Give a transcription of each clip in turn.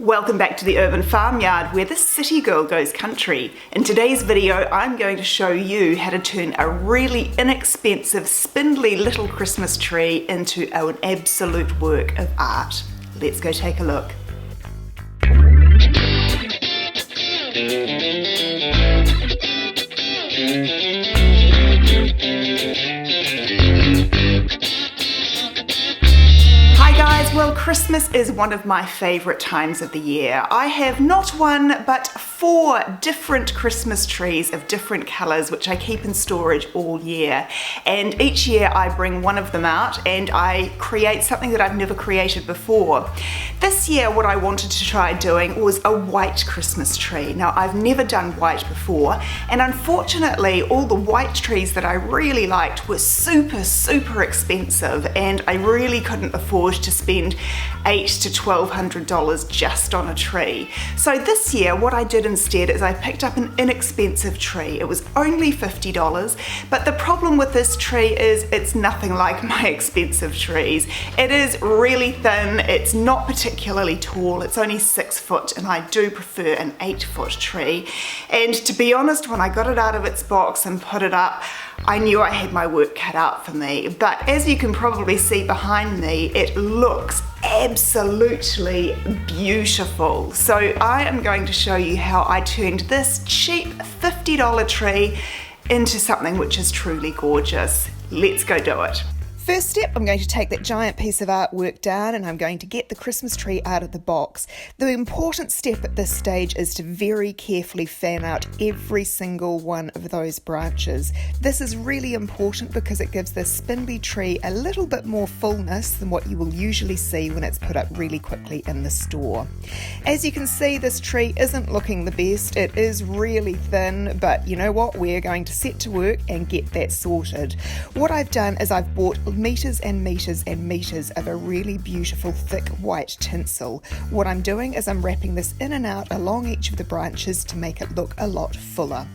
Welcome back to the Urban Farmyard, where the city girl goes country. In today's video, I'm going to show you how to turn a really inexpensive, spindly little Christmas tree into an absolute work of art. Let's go take a look. Well, Christmas is one of my favourite times of the year. I have not one, but 4 different Christmas trees of different colours, which I keep in storage all year. And each year I bring one of them out and I create something that I've never created before. This year, what I wanted to try doing was a white Christmas tree. Now, I've never done white before, and unfortunately, all the white trees that I really liked were super expensive, and I really couldn't afford to spend $800 to $1,200 just on a tree. So this year, what I did instead is I picked up an inexpensive tree. It was only $50, but the problem with this tree is it's nothing like my expensive trees. It is really thin, it's not particularly tall, it's only 6 foot, and I do prefer an 8-foot tree. And to be honest, when I got it out of its box and put it up, I knew I had my work cut out for me. But as you can probably see behind me, it looks absolutely beautiful. So I am going to show you how I turned this cheap $50 tree into something which is truly gorgeous. Let's go do it. First step, I'm going to take that giant piece of artwork down and I'm going to get the Christmas tree out of the box. The important step at this stage is to very carefully fan out every single one of those branches. This is really important because it gives this spindly tree a little bit more fullness than what you will usually see when it's put up really quickly in the store. As you can see, this tree isn't looking the best. It is really thin, but you know what? We're going to set to work and get that sorted. What I've done is I've bought meters and meters and meters of a really beautiful thick white tinsel. What I'm doing is I'm wrapping this in and out along each of the branches to make it look a lot fuller.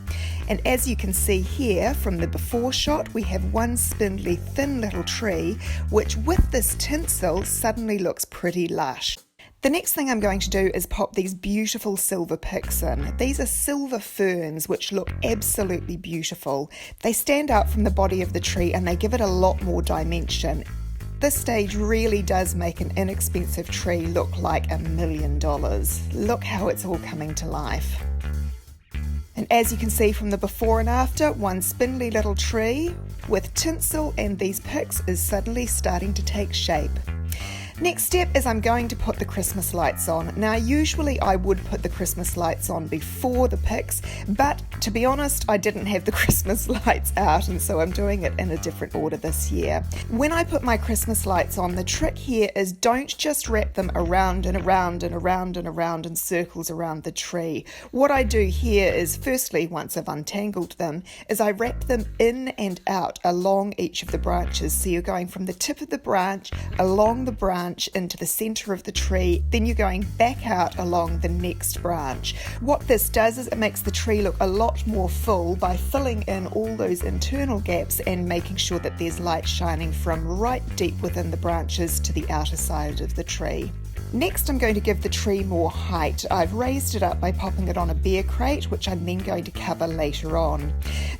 And as you can see here from the before shot, we have one spindly thin little tree, which with this tinsel suddenly looks pretty lush. The next thing I'm going to do is pop these beautiful silver picks in. These are silver ferns which look absolutely beautiful. They stand out from the body of the tree and they give it a lot more dimension. This stage really does make an inexpensive tree look like $1 million. Look how it's all coming to life. And as you can see from the before and after, one spindly little tree with tinsel and these picks is suddenly starting to take shape. Next step is I'm going to put the Christmas lights on. Now usually I would put the Christmas lights on before the picks, but to be honest I didn't have the Christmas lights out and so I'm doing it in a different order this year. When I put my Christmas lights on, the trick here is don't just wrap them around and around and around and around in circles around the tree. What I do here is firstly, once I've untangled them, is I wrap them in and out along each of the branches. So you're going from the tip of the branch along the branch into the center of the tree, then you're going back out along the next branch. What this does is it makes the tree look a lot more full by filling in all those internal gaps and making sure that there's light shining from right deep within the branches to the outer side of the tree. Next, I'm going to give the tree more height. I've raised it up by popping it on a bear crate, which I'm then going to cover later on.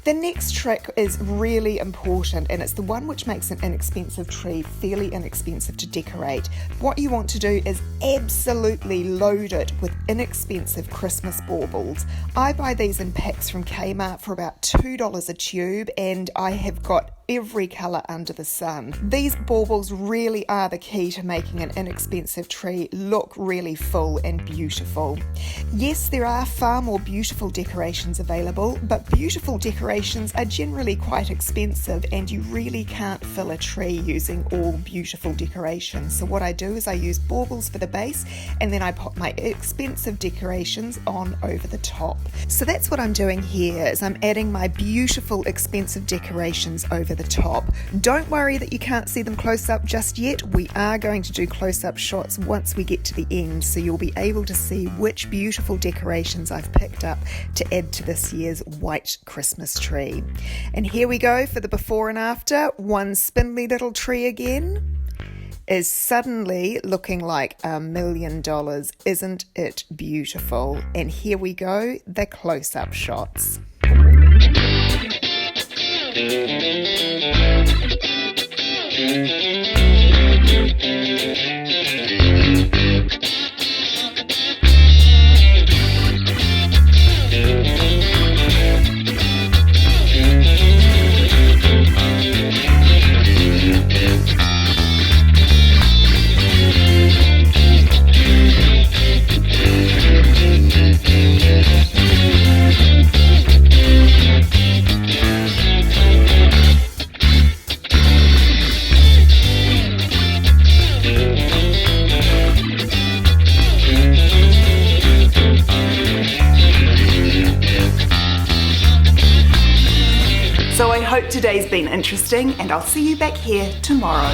The next trick is really important, and it's the one which makes an inexpensive tree fairly inexpensive to decorate. What you want to do is absolutely load it with inexpensive Christmas baubles. I buy these in packs from Kmart for about $2 a tube, and I have got every colour under the sun. These baubles really are the key to making an inexpensive tree look really full and beautiful. Yes, there are far more beautiful decorations available, but beautiful decorations are generally quite expensive and you really can't fill a tree using all beautiful decorations. So what I do is I use baubles for the base and then I pop my expensive decorations on over the top. So that's what I'm doing here, is I'm adding my beautiful expensive decorations over the top. Don't worry that you can't see them close up just yet. We are going to do close-up shots once we get to the end, so you'll be able to see which beautiful decorations I've picked up to add to this year's white Christmas tree. And here we go for the before and after. One spindly little tree again. is suddenly looking like $1 million. Isn't it beautiful? And here we go, the close-up shots. So I hope today's been interesting, and I'll see you back here tomorrow.